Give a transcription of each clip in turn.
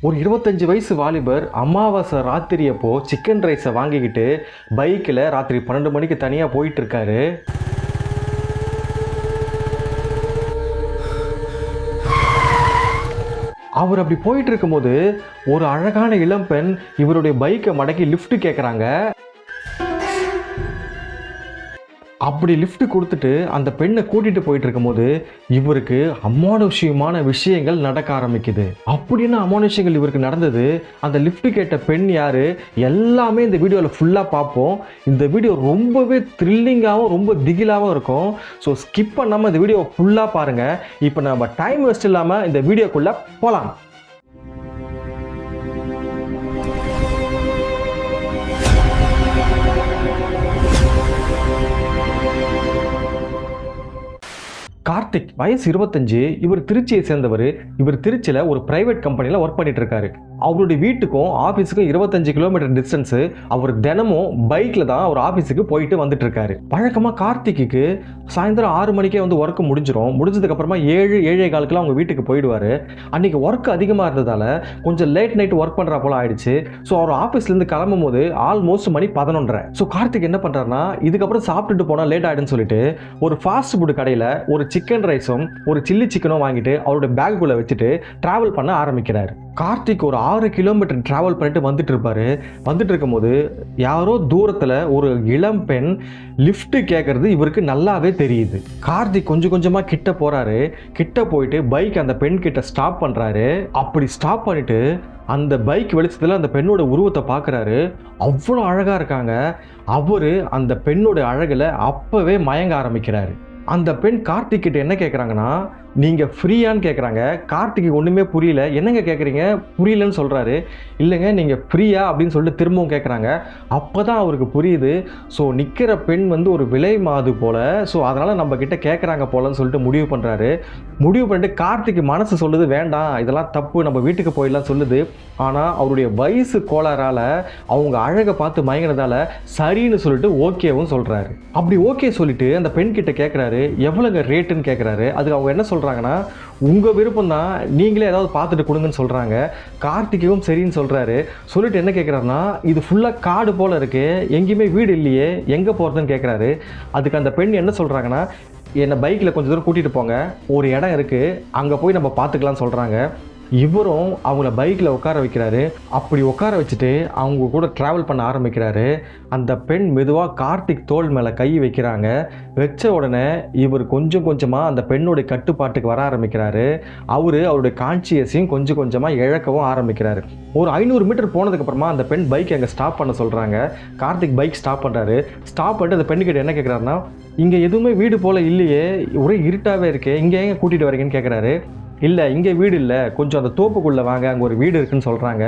ஒரு 25 வயசு வாலிபர் அமாவாசை ராத்திரி அப்போ சிக்கன் ரைஸை வாங்கிக்கிட்டு பைக்கில் ராத்திரி 12 மணிக்கு தனியாக போயிட்டு இருக்காரு. அவர் அப்படி போயிட்டு இருக்கும்போது ஒரு அழகான இளம்பெண் இவருடைய பைக்கை மடக்கி லிஃப்ட் கேட்குறாங்க. அப்படி லிஃப்ட் கொடுத்துட்டு அந்த பெண்ணை கூட்டிட்டு போயிட்டு இருக்கும்போது இவருக்கு அமானுஷ்யமான விஷயங்கள் நடக்க ஆரம்பிக்குது. அப்படின்னு அமானுஷ்யங்கள் இவருக்கு நடந்தது. அந்த லிஃப்ட் கேட்ட பெண் யாரு எல்லாமே இந்த வீடியோவில் ஃபுல்லாக பார்ப்போம். இந்த வீடியோ ரொம்பவே த்ரில்லிங்காகவும் ரொம்ப திகிலாகவும் இருக்கும். ஸோ ஸ்கிப் பண்ணாமல் இந்த வீடியோவை ஃபுல்லாக பாருங்கள். இப்போ நம்ம டைம் வேஸ்ட் இல்லாமல் இந்த வீடியோக்குள்ளே போகலாம். கார்த்திக் வயசு 25. இவர் திருச்சியை சேர்ந்தவர். இவர் திருச்சியில் ஒரு பிரைவேட் கம்பெனியில் ஒர்க் பண்ணிட்டு இருக்காரு. அவருடைய வீட்டுக்கும் ஆஃபீஸுக்கும் 25 கிலோமீட்டர் டிஸ்டன்ஸு. அவர் தினமும் பைக்கில் தான் அவர் ஆஃபீஸுக்கு போயிட்டு வந்துட்டு இருக்காரு. வழக்கமாக கார்த்திக்கு சாயந்தரம் 6 மணிக்கே வந்து ஒர்க்கு முடிஞ்சதுக்கப்புறமா 7-7:15 அவங்க வீட்டுக்கு போயிடுவார். அன்றைக்கி ஒர்க் அதிகமாக இருந்ததால் கொஞ்சம் லேட் நைட் ஒர்க் பண்ணுறா போல் ஆயிடுச்சு. ஸோ அவர் ஆஃபீஸ்லேருந்து கிளம்பும் போது ஆல்மோஸ்ட் மணி 11:30. ஸோ கார்த்திக் என்ன பண்ணுறாருனா இதுக்கப்புறம் சாப்பிட்டுட்டு போனால் லேட் ஆகிடுன்னு சொல்லிட்டு ஒரு ஃபாஸ்ட் ஃபுட் கடையில் ஒரு சிக்கன் ரைஸும் ஒரு சில்லி சிக்கனும் வாங்கிட்டு அவருடைய பேக்குள்ளே வச்சுட்டு டிராவல் பண்ண ஆரம்பிக்கிறார். கார்த்திக் ஒரு 6 கிலோமீட்டர் டிராவல் பண்ணிட்டு வந்துட்டு இருப்பாரு. வந்துட்டு இருக்கும்போது யாரோ தூரத்தில் ஒரு இளம் பெண் லிஃப்ட் கேட்கறது இவருக்கு நல்லாவே தெரியுது. கார்த்திக் கொஞ்சம் கொஞ்சமாக கிட்ட போறாரு. கிட்ட போயிட்டு பைக் அந்த பெண் கிட்ட ஸ்டாப் பண்ணுறாரு. அப்படி ஸ்டாப் பண்ணிட்டு அந்த பைக் வெளிச்சத்தில் அந்த பெண்ணோட உருவத்தை பார்க்குறாரு. அவ்வளோ அழகாக இருக்காங்க. அவர் அந்த பெண்ணோட அழகில் அப்போவே மயங்க ஆரம்பிக்கிறாரு. அந்த பெண் கார்த்திக் கிட்ட என்ன கேட்குறாங்கன்னா நீங்கள் ஃப்ரீயான்னு கேட்குறாங்க. கார்த்திக்கு ஒன்றுமே புரியல. என்னங்க கேட்குறீங்க புரியலன்னு சொல்கிறாரு. இல்லைங்க நீங்கள் ஃப்ரீயா அப்படின்னு சொல்லிட்டு திரும்பவும் கேட்குறாங்க. அப்போ தான் அவருக்கு புரியுது. ஸோ நிற்கிற பெண் வந்து ஒரு விலை மாது போல். ஸோ அதனால் நம்ம கிட்ட கேட்குறாங்க போலன்னு சொல்லிட்டு முடிவு பண்ணுறாரு. முடிவு பண்ணிட்டு கார்த்திக்கு மனசு சொல்லுது வேண்டாம் இதெல்லாம் தப்பு நம்ம வீட்டுக்கு போயிடலாம் சொல்லுது. ஆனால் அவருடைய வயசு கோளாறால் அவங்க அழகை பார்த்து மயங்கினதால சரின்னு சொல்லிட்டு ஓகேவும் சொல்கிறாரு. அப்படி ஓகே சொல்லிட்டு அந்த பெண் கிட்ட கேட்குறாரு எவ்வளோங்க ரேட்டுன்னு கேட்குறாரு. அதுக்கு அவங்க என்ன சொல்கிறாங்கன்னா உங்கள் விருப்பம் தான் நீங்களே ஏதாவது பார்த்துட்டு கொடுங்கன்னு சொல்கிறாங்க. கார்த்திக்கும் சரின்னு சொல்கிறாரு. சொல்லிட்டு என்ன கேட்குறாருன்னா இது ஃபுல்லாக காடு போல் இருக்குது எங்கேயுமே வீடு இல்லையே எங்கே போகிறதுன்னு கேட்குறாரு. அதுக்கு அந்த பெண் என்ன சொல்கிறாங்கன்னா என்னை பைக்கில் கொஞ்சம் தூரம் கூட்டிகிட்டு போங்க ஒரு இடம் இருக்குது அங்கே போய் நம்ம பார்த்துக்கலாம்னு சொல்கிறாங்க. இவரும் அவங்கள பைக்கில் உட்கார வைக்கிறாரு. அப்படி உட்கார வச்சுட்டு அவங்க கூட ட்ராவல் பண்ண ஆரம்பிக்கிறாரு. அந்த பெண் மெதுவாக கார்த்திக் தோள் மேலே கை வைக்கிறாங்க. வச்ச உடனே இவர் கொஞ்சம் கொஞ்சமாக அந்த பெண்ணுடைய கட்டுப்பாட்டுக்கு வர ஆரம்பிக்கிறாரு. அவருடைய கான்சியஸையும் கொஞ்சம் கொஞ்சமாக இழக்கவும் ஆரம்பிக்கிறாரு. ஒரு 500 மீட்டர் போனதுக்கப்புறமா அந்த பெண் பைக் அங்கே ஸ்டாப் பண்ண சொல்கிறாங்க. கார்த்திக் பைக் ஸ்டாப் பண்ணுறாரு. ஸ்டாப் பண்ணிட்டு அந்த பெண்ணுக்கிட்ட என்ன கேட்குறாருன்னா இங்கே எதுவுமே வீடு போல் இல்லையே ஒரே இருட்டாகவே இருக்கே இங்கே எங்கே கூட்டிகிட்டு வரீங்கன்னு கேட்குறாரு. இல்லை இங்கே வீடு இல்லை கொஞ்சம் அந்த தோப்புக்குள்ளே வாங்க அங்கே ஒரு வீடு இருக்குன்னு சொல்கிறாங்க.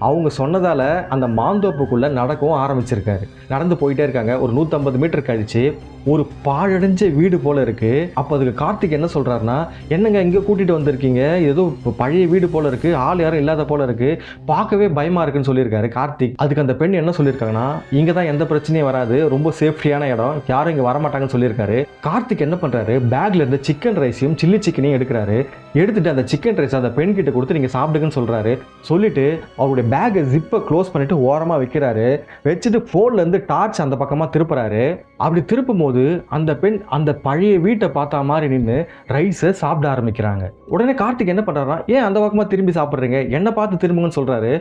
அவங்க சொன்னதால் அந்த மாந்தோப்புக்குள்ளே நடக்கவும் ஆரம்பிச்சிருக்காரு. நடந்து போயிட்டே இருக்காங்க. ஒரு 150 மீட்டர் கழித்து ஒரு பாழடைஞ்ச வீடு போல் இருக்குது. அப்போ அதுக்கு கார்த்திக் என்ன சொல்கிறாருன்னா என்னங்க இங்கே கூட்டிகிட்டு வந்திருக்கீங்க ஏதோ பழைய வீடு போல் இருக்குது ஆள் யாரும் இல்லாத போல் இருக்குது பார்க்கவே பயமாக இருக்குன்னு சொல்லியிருக்காரு கார்த்திக். அதுக்கு அந்த பெண் என்ன சொல்லியிருக்காங்கன்னா இங்கே தான் எந்த பிரச்சனையும் வராது ரொம்ப சேஃப்டியான இடம் யாரும் இங்கே வரமாட்டாங்கன்னு சொல்லியிருக்காரு. கார்த்திக் என்ன பண்ணுறாரு பேக்கில் இருந்து சிக்கன் ரைஸையும் சில்லி சிக்கனையும் எடுக்கிறாரு. எடுத்துட்டு அந்த சிக்கன் ரைஸ் அந்த பெண் கிட்ட கொடுத்து நீங்கள் சாப்பிடுங்கன்னு சொல்கிறாரு. சொல்லிட்டு அவருடைய பேக்கை ஜிப்பை க்ளோஸ் பண்ணிட்டு ஓரமாக வைக்கிறாரு. வச்சுட்டு ஃபோன்லேருந்து டார்ச் அந்த பக்கமாக திருப்புறாரு. அப்படி திருப்பும் போது அந்த பெண் அந்த பழைய வீட்டை பார்த்தா மாதிரி நின்று ரைஸை சாப்பிட ஆரம்பிக்கிறாங்க. உடனே கார்த்திக் என்ன பண்ணுறாருன்னா ஏன் அந்த பக்கமாக திரும்பி சாப்பிட்றீங்க என்னை பார்த்து திரும்புங்கன்னு சொல்கிறாரு.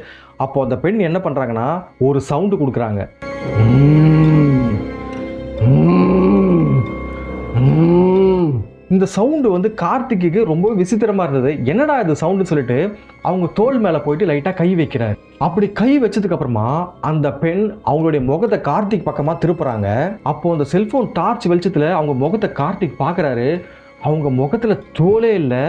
அப்போ அந்த பெண் என்ன பண்ணுறாங்கன்னா ஒரு சவுண்டு கொடுக்குறாங்க. இந்த சவுண்டு வந்து கார்த்திக்கு ரொம்ப விசித்திரமாக இருந்தது. என்னடா இது சவுண்டுன்னு சொல்லிட்டு அவங்க தோல் மேலே போயிட்டு லைட்டாக கை வைக்கிறார். அப்படி கை வச்சதுக்கு அப்புறமா அந்த பெண் அவங்களுடைய முகத்தை கார்த்திக் பக்கமாக திருப்புறாங்க. அப்போ அந்த செல்ஃபோன் டார்ச் வெளிச்சத்தில் அவங்க முகத்தை கார்த்திக் பார்க்குறாரு. அவங்க முகத்தில் தோலே இல்லை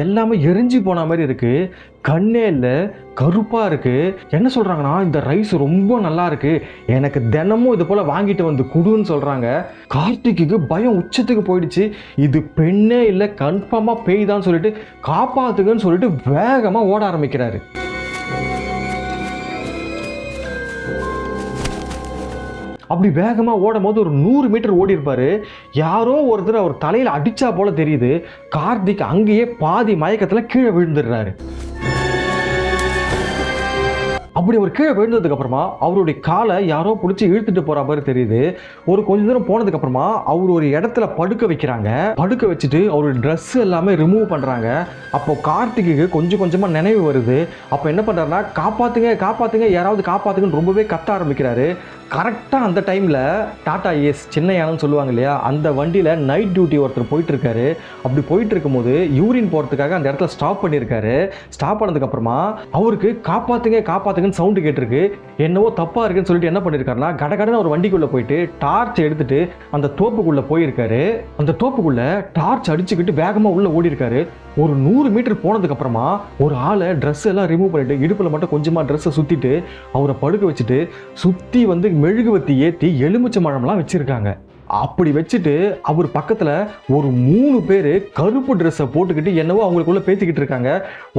எல்லாமே எரிஞ்சு போன மாதிரி இருக்குது. கண்ணே இல்லை கருப்பாக இருக்குது. என்ன சொல்கிறாங்கன்னா இந்த ரைஸ் ரொம்ப நல்லா இருக்குது எனக்கு தினமும் இது போல் வாங்கிட்டு வந்து குடுன்னு சொல்கிறாங்க. கார்த்திக்கு பயம் உச்சத்துக்கு போயிடுச்சு. இது பெண்ணே இல்லை கன்ஃபார்மாக பேய் தான் சொல்லிட்டு காப்பாற்றுங்கன்னு சொல்லிட்டு வேகமாக ஓட ஆரம்பிக்கிறாரு. அப்படி வேகமாக ஓடும் போது ஒரு 100 மீட்டர் ஓடி இருப்பார். யாரோ ஒருத்தர் அவர் தலையில் அடித்தா போல தெரியுது. கார்த்திக் அங்கேயே பாதி மயக்கத்தில் கீழே விழுந்துடுறாரு. அப்படி அவர் கீழே விழுந்ததுக்கு அப்புறமா அவருடைய காலை யாரோ பிடிச்சி இழுத்துட்டு போற மாதிரி தெரியுது. ஒரு கொஞ்ச தூரம் போனதுக்கு அப்புறமா அவர் ஒரு இடத்துல படுக்க வைக்கிறாங்க. படுக்க வச்சுட்டு அவருடைய ட்ரெஸ் எல்லாமே ரிமூவ் பண்றாங்க. அப்போ கார்த்திக்கு கொஞ்சம் கொஞ்சமா நினைவு வருது. அப்போ என்ன பண்றாருன்னா, காப்பாத்துங்க காப்பாத்துங்க, யாராவது காப்பாத்துங்கன்னு ரொம்பவே கத்த ஆரம்பிக்கிறாரு. கரெக்டாக அந்த டைமில் டாடா ஏஸ் சின்ன யானைன்னு சொல்லுவாங்க இல்லையா, அந்த வண்டியில் நைட் டியூட்டி ஒருத்தர் போயிட்டு இருக்காரு. அப்படி போயிட்டு இருக்கும்போது யூரின் போகிறதுக்காக அந்த இடத்துல ஸ்டாப் பண்ணியிருக்காரு. ஸ்டாப் பண்ணதுக்கப்புறமா அவருக்கு காப்பாற்றுங்க காப்பாற்றுங்கன்னு சவுண்டு கேட்டிருக்கு. என்னவோ தப்பாக இருக்குன்னு சொல்லிட்டு என்ன பண்ணியிருக்காருன்னா, கடகடன்னு ஒரு வண்டிக்குள்ளே போயிட்டு டார்ச் எடுத்துட்டு அந்த தோப்புக்குள்ளே போயிருக்காரு. அந்த தோப்புக்குள்ளே டார்ச் அடிச்சுக்கிட்டு வேகமாக உள்ளே ஓடி இருக்காரு. ஒரு 100 மீட்டர் போனதுக்கு அப்புறமா ஒரு ஆளை ட்ரெஸ் எல்லாம் ரிமூவ் பண்ணிட்டு இடுப்பில் மட்டும் கொஞ்சமாக ட்ரெஸ்ஸை சுற்றிட்டு அவரை படுக்க வச்சுட்டு சுற்றி வந்து மெழுகுவத்தி ஏற்றி எலுமிச்சை மழம்லாம் வச்சுருக்காங்க. அப்படி வச்சுட்டு அவர் பக்கத்தில் ஒரு 3 பேர் கருப்பு ட்ரெஸ்ஸை போட்டுக்கிட்டு என்னவோ அவங்களுக்குள்ள பேசிக்கிட்டு இருக்காங்க.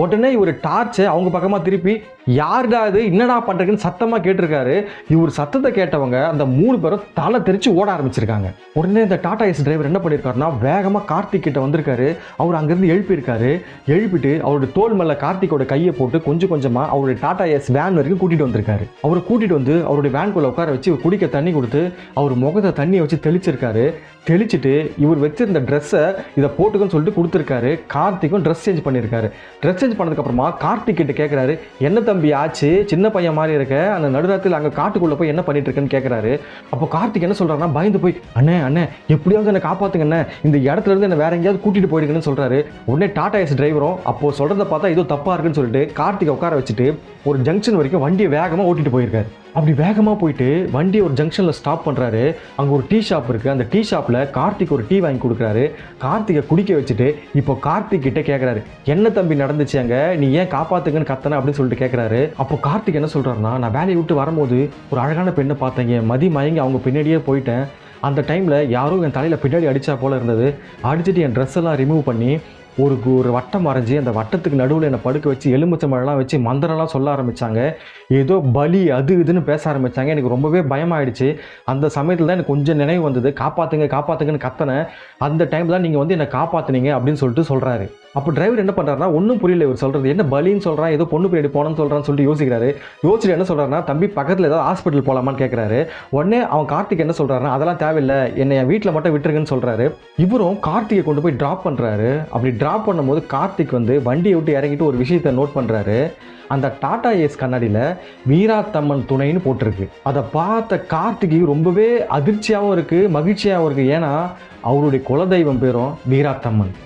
உடனே இவர் டார்ச்சை அவங்க பக்கமாக திருப்பி, யாருடா இது, என்னடா பண்ணுறதுன்னு சத்தமாக கேட்டிருக்காரு. இவர் சத்தத்தை கேட்டவங்க அந்த 3 பேரும் தலை தெரிச்சு ஓட ஆரம்பிச்சிருக்காங்க. உடனே இந்த டாடா ஏஸ் டிரைவர் என்ன பண்ணியிருக்காருன்னா, வேகமாக கார்த்திக் கிட்ட வந்திருக்காரு. அவர் அங்கேருந்து எழுப்பியிருக்காரு. எழுப்பிட்டு அவருடைய தோல் மேலே கார்த்திகோட கையை போட்டு கொஞ்சம் கொஞ்சமாக அவருடைய டாடா ஏஸ் வேன் வரைக்கும் கூட்டிகிட்டு வந்திருக்காரு. அவரை கூட்டிகிட்டு வந்து அவருடைய வேன்குள்ளே உட்கார வச்சு குடிக்க தண்ணி கொடுத்து அவர் முகத்தை தண்ணியை வச்சு தெளிச்சிருக்காரு. தெளிச்சுட்டு இவர் வச்சிருந்த ட்ரெஸ்ஸை இதை போட்டுக்கன்னு சொல்லிட்டு கொடுத்துருக்காரு. கார்த்திக்கும் ட்ரெஸ் சேஞ்ச் பண்ணியிருக்காரு. ட்ரெஸ் சேஞ்ச் பண்ணதுக்கப்புறமா கார்த்திக் கிட்ட கேட்குறாரு, என்ன தம்பி ஆச்சு, சின்ன பையன் மாதிரி இருக்க, அந்த நடுராத்தில் அங்கே காட்டுக்குள்ளே போய் என்ன பண்ணிட்டு இருக்கேன்னு கேட்குறாரு. அப்போ கார்த்திக் என்ன சொல்கிறாருன்னா, பயந்து போய், அண்ணே அண்ணே எப்படியாவது என்னை காப்பாற்றுங்க அண்ணே, இந்த இடத்துல இருந்து என்னை வேற எங்கேயாவது கூட்டிகிட்டு போயிடுங்கன்னு சொல்கிறாரு. உடனே டாடா ஏஸ் டிரைவரும் அப்போது சொல்கிறத பார்த்தா ஏதோ தப்பாக இருக்குன்னு சொல்லிட்டு கார்த்திகை உட்கார வச்சுட்டு ஒரு ஜங்ஷன் வரைக்கும் வண்டியை வேகமாக ஓட்டிட்டு போயிருக்காரு. அப்படி வேகமாக போயிட்டு வண்டியை ஒரு ஜங்ஷனில் ஸ்டாப் பண்ணுறாரு. அங்கே ஒரு டீ ஷாப் இருக்குது. அந்த டீ ஷாப்பில் கார்த்திக் ஒரு டீ வாங்கி கொடுக்குறாரு. கார்த்திகை குடிக்க வச்சுட்டு இப்போ கார்த்திக் கிட்டே கேட்குறாரு, என்ன தம்பி நடந்துச்சு அங்கே, நீ ஏன் காப்பாற்றுங்கன்னு கத்தனை அப்படின்னு சொல்லிட்டு கேட்குறாரு. அப்போ கார்த்திக் என்ன சொல்கிறாருன்னா, நான் வேலையை விட்டு வரும்போது ஒரு அழகான பெண்ணை பார்த்தேங்க, மதி மயங்கி அவங்க பின்னாடியே போயிட்டேன். அந்த டைமில் யாரும் என் தலையில் பின்னாடி அடித்தா போல் இருந்தது. அடிச்சுட்டு என் ட்ரெஸ் எல்லாம் ரிமூவ் பண்ணி ஒரு வட்டம் வரைஞ்சி அந்த வட்டத்துக்கு நடுவில் என்னை படுக்க வச்சு எலுமிச்சை மழைலாம் வச்சு மந்திரம்லாம் சொல்ல ஆரம்பித்தாங்க. ஏதோ பலி அது இதுன்னு பேச ஆரம்பித்தாங்க. எனக்கு ரொம்பவே பயமாயிடுச்சு. அந்த சமயத்தில் தான் எனக்கு கொஞ்சம் நினைவு வந்தது, காப்பாற்றுங்க காப்பாற்றுங்கன்னு கத்தனேன். அந்த டைம் தான் நீங்கள் வந்து என்னை காப்பாற்றுனீங்க அப்படின்னு சொல்லிட்டு சொல்கிறாரு. அப்போ டிரைவர் என்ன பண்ணுறாருனா, ஒன்றும் புரியல இவர் சொல்கிறது, என்ன பலின்னு சொல்கிறான், ஏதோ பொண்ணு பின்னாடி போனோன்னு சொல்கிறான்னு சொல்லிட்டு யோசிக்கிறாரு. யோசிச்சுட்டு என்ன சொல்கிறாருன்னா, தம்பி பக்கத்தில் ஏதாவது ஹாஸ்பிட்டல் போகலாமான்னு கேட்குறாரு. உடனே அவன் கார்த்திக் என்ன சொல்கிறாருன்னா, அதெல்லாம் தேவையில்லை, என்னை என் வீட்டில் மட்டும் விட்டுருங்கன்னு சொல்கிறாரு. இவரும் கார்த்திகை கொண்டு போய் ட்ராப் பண்ணுறாரு. அப்படி ட்ராப் பண்ணும்போது கார்த்திக் வந்து வண்டியை விட்டு இறங்கிட்டு ஒரு விஷயத்தை நோட் பண்ணுறாரு. அந்த டாடா ஏஸ் கண்ணாடியில் வீராத்தம்மன் துணைன்னு போட்டிருக்கு. அதை பார்த்த கார்த்திகை ரொம்பவே அதிர்ச்சியாகவும் இருக்குது, மகிழ்ச்சியாகவும் இருக்குது. ஏன்னா அவருடைய குலதெய்வம் பேரும் வீராத்தம்மன்.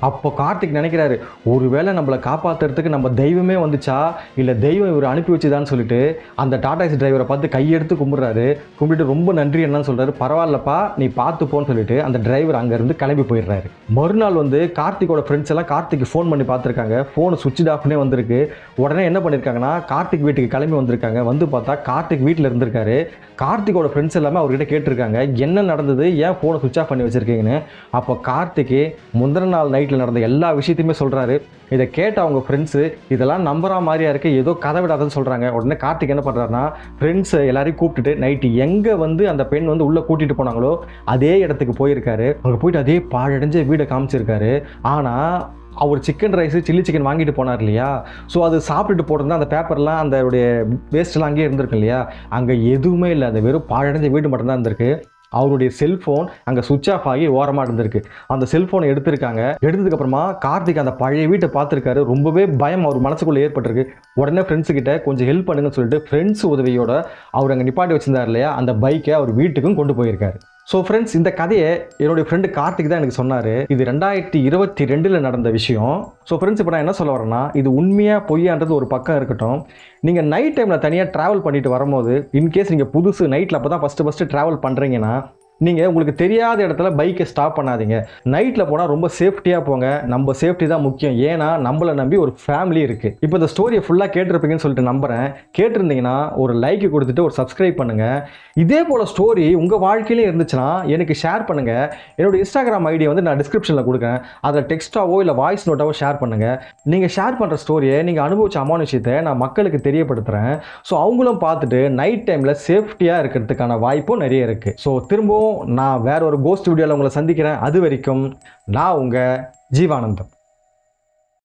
அப்போ கார்த்திக் நினைக்கிறாரு, ஒருவேளை நம்மளை காப்பாற்றுறதுக்கு நம்ம தெய்வமே வந்துச்சா, இல்லை தெய்வம் இவர் அனுப்பி வச்சுதான்னு சொல்லிட்டு அந்த டாடா ஏஸ் டிரைவரை பார்த்து கையெடுத்து கும்பிட்றாரு. கும்பிட்டு ரொம்ப நன்றி என்னன்னு சொல்கிறாரு. பரவாயில்லப்பா நீ பார்த்துப்போன்னு சொல்லிட்டு அந்த டிரைவர் அங்கேருந்து கிளம்பி போயிடுறாரு. மறுநாள் வந்து கார்த்திகோட ஃப்ரெண்ட்ஸ் எல்லாம் கார்த்திக்கு ஃபோன் பண்ணி பார்த்துருக்காங்க. ஃபோனு சுவிட்ச் ஆஃப்னே வந்திருக்கு. உடனே என்ன பண்ணியிருக்காங்கன்னா, கார்த்திக் வீட்டுக்கு கிளம்பி வந்திருக்காங்க. வந்து பார்த்தா கார்த்திக் வீட்டில் இருந்திருக்காரு. கார்த்திகோட ஃப்ரெண்ட்ஸ் எல்லாமே அவர்கிட்ட கேட்டிருக்காங்க, என்ன நடந்தது, ஏன் ஃபோனை சுவிட்ச் ஆஃப் பண்ணி வச்சுருக்கீங்கன்னு. அப்போ கார்த்திக்கு முந்தின நாள் நைட்டில் நடந்த எல்லா விஷயத்தையுமே சொல்கிறாரு. இதை கேட்ட அவங்க ஃப்ரெண்ட்ஸு, இதெல்லாம் நம்புற மாதிரியா இருக்குது, ஏதோ கதை விடாதுன்னு சொல்கிறாங்க. உடனே கார்த்திக் என்ன பண்ணுறாருன்னா, ஃப்ரெண்ட்ஸை எல்லாரையும் கூப்பிட்டுட்டு நைட்டு எங்கே வந்து அந்த பெண் வந்து உள்ளே கூட்டிகிட்டு போனாங்களோ அதே இடத்துக்கு போயிருக்காரு. அங்கே போயிட்டு அதே பாழடைஞ்ச வீடை காமிச்சிருக்காரு. ஆனால் அவர் சிக்கன் ரைஸு சில்லி சிக்கன் வாங்கிட்டு போனார் இல்லையா, ஸோ அது சாப்பிட்டுட்டு போட்டிருந்தா அந்த பேப்பர்லாம் அந்த வேஸ்ட்லாம் அங்கேயே இருந்திருக்கு இல்லையா, அங்கே எதுவுமே இல்லை, அந்த வெறும் பாழடைஞ்ச வீடு மட்டும்தான் இருந்திருக்கு. அவருடைய செல்ஃபோன் அங்கே சுவிட்ச் ஆஃப் ஆகி ஓரமாக இருந்திருக்கு. அந்த செல்ஃபோனை எடுத்திருக்காங்க. எடுத்ததுக்கப்புறமா கார்த்திக் அந்த பழைய வீட்டை பார்த்துருக்காரு. ரொம்பவே பயம் அவர் மனசுக்குள்ளே ஏற்பட்டிருக்கு. உடனே ஃப்ரெண்ட்ஸுக்கிட்ட கொஞ்சம் ஹெல்ப் பண்ணுங்கன்னு சொல்லிட்டு ஃப்ரெண்ட்ஸ் உதவியோட அவர் அங்கே நிப்பாட்டி வச்சிருந்தார் இல்லையா, அந்த பைக்கை அவர் வீட்டுக்கும் கொண்டு போயிருக்காரு. ஸோ ஃப்ரெண்ட்ஸ், இந்த கதையை என்னுடைய ஃப்ரெண்டு கார்த்திக் தான் எனக்கு சொன்னார். இது 2022 நடந்த விஷயம். ஸோ ஃப்ரெண்ட்ஸ், இப்போ நான் என்ன சொல்ல வரேன்னா, இது உண்மையாக பொய்யான்றது ஒரு பக்கம் இருக்கட்டும். நீங்கள் நைட் டைமில் தனியாக ட்ராவல் பண்ணிட்டு வரும்போது, இன்கேஸ் நீங்கள் புதுசு நைட்டில் அப்போ தான் ஃபஸ்ட்டு ட்ராவல் பண்ணுறீங்கன்னா, நீங்கள் உங்களுக்கு தெரியாத இடத்துல பைக்கை ஸ்டாப் பண்ணாதீங்க. நைட்டில் போனால் ரொம்ப சேஃப்டியாக போங்க. நம்ம சேஃப்டி தான் முக்கியம். ஏன்னா நம்மளை நம்பி ஒரு ஃபேமிலி இருக்குது. இப்போ இந்த ஸ்டோரியை ஃபுல்லாக கேட்டிருப்பீங்கன்னு சொல்லிட்டு நம்புகிறேன். கேட்டிருந்தீங்கன்னா ஒரு லைக் கொடுத்துட்டு ஒரு சப்ஸ்கிரைப் பண்ணுங்கள். இதே போல் ஸ்டோரி உங்கள் வாழ்க்கையிலே இருந்துச்சுன்னா எனக்கு ஷேர் பண்ணுங்கள். என்னோடய இன்ஸ்டாகிராம் ஐடியை வந்து நான் டிஸ்கிரிப்ஷனில் கொடுக்குறேன். அதில் டெக்ஸ்ட்டாவோ இல்லை வாய்ஸ் நோட்டாவோ ஷேர் பண்ணுங்கள். நீங்கள் ஷேர் பண்ணுற ஸ்டோரியை, நீங்கள் அனுபவிச்ச அமானுஷத்தை நான் மக்களுக்கு தெரியப்படுத்துகிறேன். ஸோ அவங்களும் பார்த்துட்டு நைட் டைமில் சேஃப்டியாக இருக்கிறதுக்கான வாய்ப்பும் நிறைய இருக்குது. ஸோ திரும்பவும் நான் வேற ஒரு கோஸ்ட் வீடியோவில் உங்களை சந்திக்கிறேன். அது வரைக்கும் நான் உங்கள் ஜீவானந்தம்.